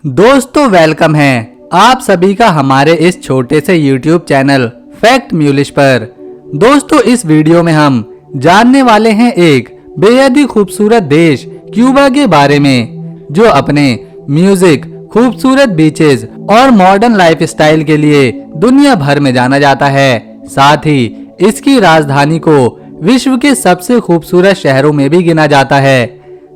दोस्तों वेलकम है आप सभी का हमारे इस छोटे से YouTube चैनल फैक्ट म्यूलिश पर। दोस्तों इस वीडियो में हम जानने वाले हैं एक बेहद ही खूबसूरत देश क्यूबा के बारे में, जो अपने म्यूजिक, खूबसूरत बीचेस और मॉडर्न लाइफस्टाइल के लिए दुनिया भर में जाना जाता है। साथ ही इसकी राजधानी को विश्व के सबसे खूबसूरत शहरों में भी गिना जाता है।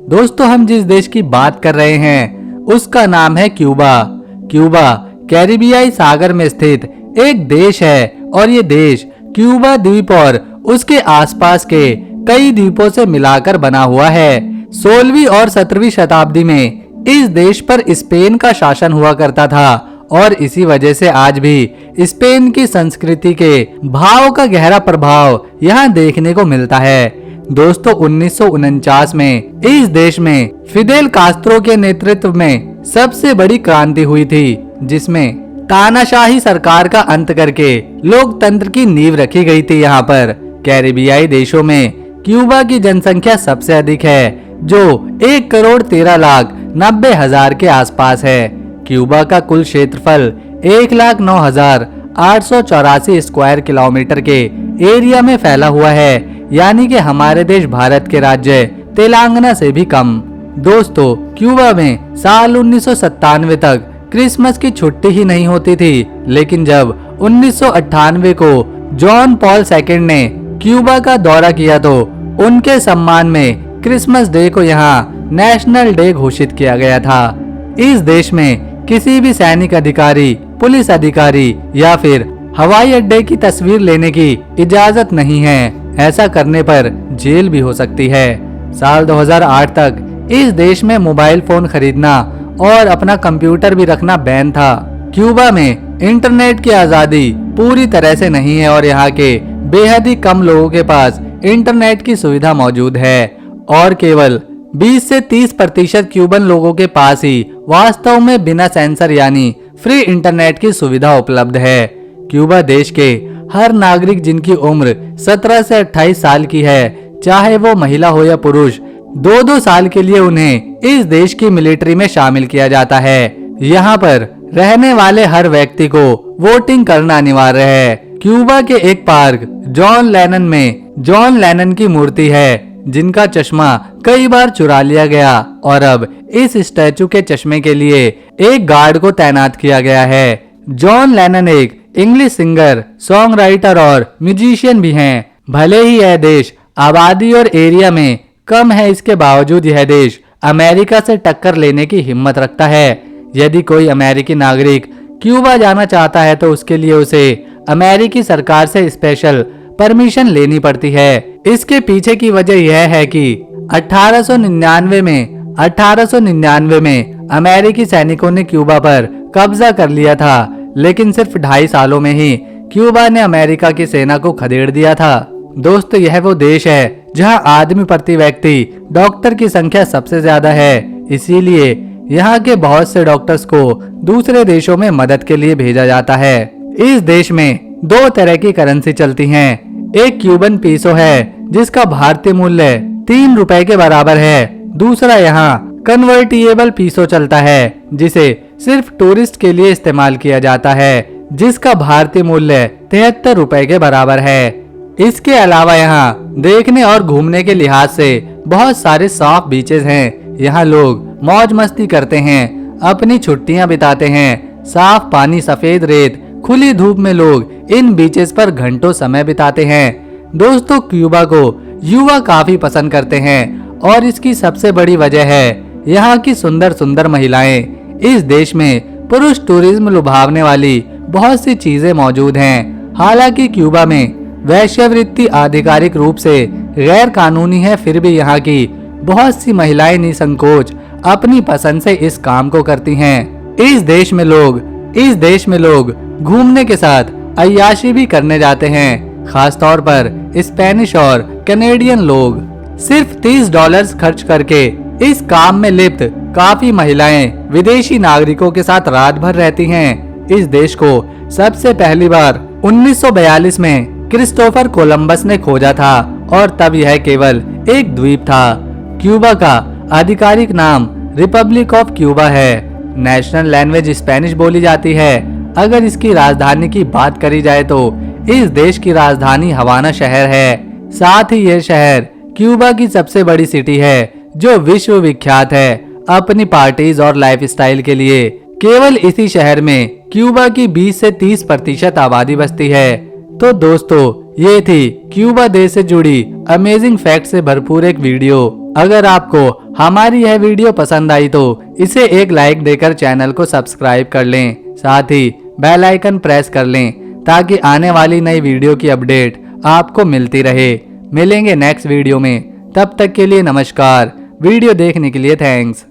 दोस्तों हम जिस देश की बात कर रहे हैं उसका नाम है क्यूबा। क्यूबा कैरिबियाई सागर में स्थित एक देश है और ये देश क्यूबा द्वीप और उसके आसपास के कई द्वीपों से मिलाकर बना हुआ है। 16वीं और 17वीं शताब्दी में इस देश पर स्पेन का शासन हुआ करता था और इसी वजह से आज भी स्पेन की संस्कृति के भाव का गहरा प्रभाव यहाँ देखने को मिलता है। दोस्तों 1949 में इस देश में फिदेल कास्त्रो के नेतृत्व में सबसे बड़ी क्रांति हुई थी, जिसमें तानाशाही सरकार का अंत करके लोकतंत्र की नींव रखी गई थी। यहाँ पर कैरिबियाई देशों में क्यूबा की जनसंख्या सबसे अधिक है, जो 1,13,90,000 के आसपास है। क्यूबा का कुल क्षेत्रफल 1,09,884 स्क्वायर किलोमीटर के एरिया में फैला हुआ है, यानी कि हमारे देश भारत के राज्य तेलंगाना से भी कम। दोस्तों क्यूबा में साल 1997 तक क्रिसमस की छुट्टी ही नहीं होती थी, लेकिन जब 1998 को जॉन पॉल सेकंड ने क्यूबा का दौरा किया तो उनके सम्मान में क्रिसमस डे को यहाँ नेशनल डे घोषित किया गया था। इस देश में किसी भी सैनिक अधिकारी, पुलिस अधिकारी या फिर हवाई अड्डे की तस्वीर लेने की इजाजत नहीं है। ऐसा करने पर जेल भी हो सकती है। साल 2008 तक इस देश में मोबाइल फोन खरीदना और अपना कंप्यूटर भी रखना बैन था। क्यूबा में इंटरनेट की आजादी पूरी तरह से नहीं है और यहाँ के बेहद ही कम लोगों के पास इंटरनेट की सुविधा मौजूद है और केवल 20 से 30% क्यूबन लोगों के पास ही वास्तव में बिना सेंसर यानी फ्री इंटरनेट की सुविधा उपलब्ध है। क्यूबा देश के हर नागरिक जिनकी उम्र 17 से 28 साल की है, चाहे वो महिला हो या पुरुष, 2-2 साल के लिए उन्हें इस देश की मिलिट्री में शामिल किया जाता है। यहाँ पर रहने वाले हर व्यक्ति को वोटिंग करना अनिवार्य है। क्यूबा के एक पार्क जॉन लेनन में जॉन लेनन की मूर्ति है, जिनका चश्मा कई बार चुरा लिया गया और अब इस स्टैचू के चश्मे के लिए एक गार्ड को तैनात किया गया है। जॉन लेनन एक इंग्लिश सिंगर, सॉन्ग राइटर और म्यूजिशियन भी हैं। भले ही यह देश आबादी और एरिया में कम है, इसके बावजूद यह देश अमेरिका से टक्कर लेने की हिम्मत रखता है। यदि कोई अमेरिकी नागरिक क्यूबा जाना चाहता है तो उसके लिए उसे अमेरिकी सरकार से स्पेशल परमिशन लेनी पड़ती है। इसके पीछे की वजह यह है कि 1899 में अमेरिकी सैनिकों ने क्यूबा पर कब्जा कर लिया था, लेकिन सिर्फ 2.5 सालों में ही क्यूबा ने अमेरिका की सेना को खदेड़ दिया था। दोस्तों यह वो देश है जहां आदमी प्रति व्यक्ति डॉक्टर की संख्या सबसे ज्यादा है, इसीलिए यहाँ के बहुत से डॉक्टर्स को दूसरे देशों में मदद के लिए भेजा जाता है। इस देश में 2 तरह की करेंसी चलती हैं। एक क्यूबन पीसो है जिसका भारतीय मूल्य 3 रुपए के बराबर है। दूसरा यहाँ कन्वर्टिएबल पीसो चलता है, जिसे सिर्फ टूरिस्ट के लिए इस्तेमाल किया जाता है, जिसका भारतीय मूल्य 73 रुपए के बराबर है। इसके अलावा यहाँ देखने और घूमने के लिहाज से बहुत सारे साफ बीचेस हैं। यहाँ लोग मौज मस्ती करते हैं, अपनी छुट्टियां बिताते हैं। साफ पानी, सफेद रेत, खुली धूप में लोग इन बीचेस पर घंटों समय बिताते हैं। दोस्तों क्यूबा को युवा काफी पसंद करते हैं और इसकी सबसे बड़ी वजह है यहाँ की सुंदर सुंदर महिलाएं। इस देश में पुरुष टूरिज्म लुभावने वाली बहुत सी चीजें मौजूद हैं। हालांकि क्यूबा में वेश्यावृत्ति आधिकारिक रूप से गैर कानूनी है, फिर भी यहाँ की बहुत सी महिलाएं निसंकोच अपनी पसंद से इस काम को करती हैं। इस देश में लोग घूमने के साथ अय्याशी भी करने जाते हैं, खासतौर पर स्पेनिश और कैनेडियन लोग। सिर्फ $30 खर्च करके इस काम में लिप्त काफी महिलाएं विदेशी नागरिकों के साथ रात भर रहती हैं। इस देश को सबसे पहली बार 1942 में क्रिस्टोफर कोलंबस ने खोजा था और तब यह केवल एक द्वीप था। क्यूबा का आधिकारिक नाम रिपब्लिक ऑफ क्यूबा है। नेशनल लैंग्वेज स्पेनिश बोली जाती है। अगर इसकी राजधानी की बात करी जाए तो इस देश की राजधानी हवाना शहर है। साथ ही यह शहर क्यूबा की सबसे बड़ी सिटी है जो विश्व विख्यात है अपनी पार्टीज और लाइफस्टाइल के लिए। केवल इसी शहर में क्यूबा की 20 से 30% आबादी बसती है। तो दोस्तों, ये थी क्यूबा देश से जुड़ी अमेजिंग फैक्ट से भरपूर एक वीडियो। अगर आपको हमारी यह वीडियो पसंद आई तो इसे एक लाइक देकर चैनल को सब्सक्राइब कर लें। साथ ही बेल आइकन प्रेस कर लें ताकि आने वाली नई वीडियो की अपडेट आपको मिलती रहे। मिलेंगे नेक्स्ट वीडियो में, तब तक के लिए नमस्कार। वीडियो देखने के लिए थैंक्स।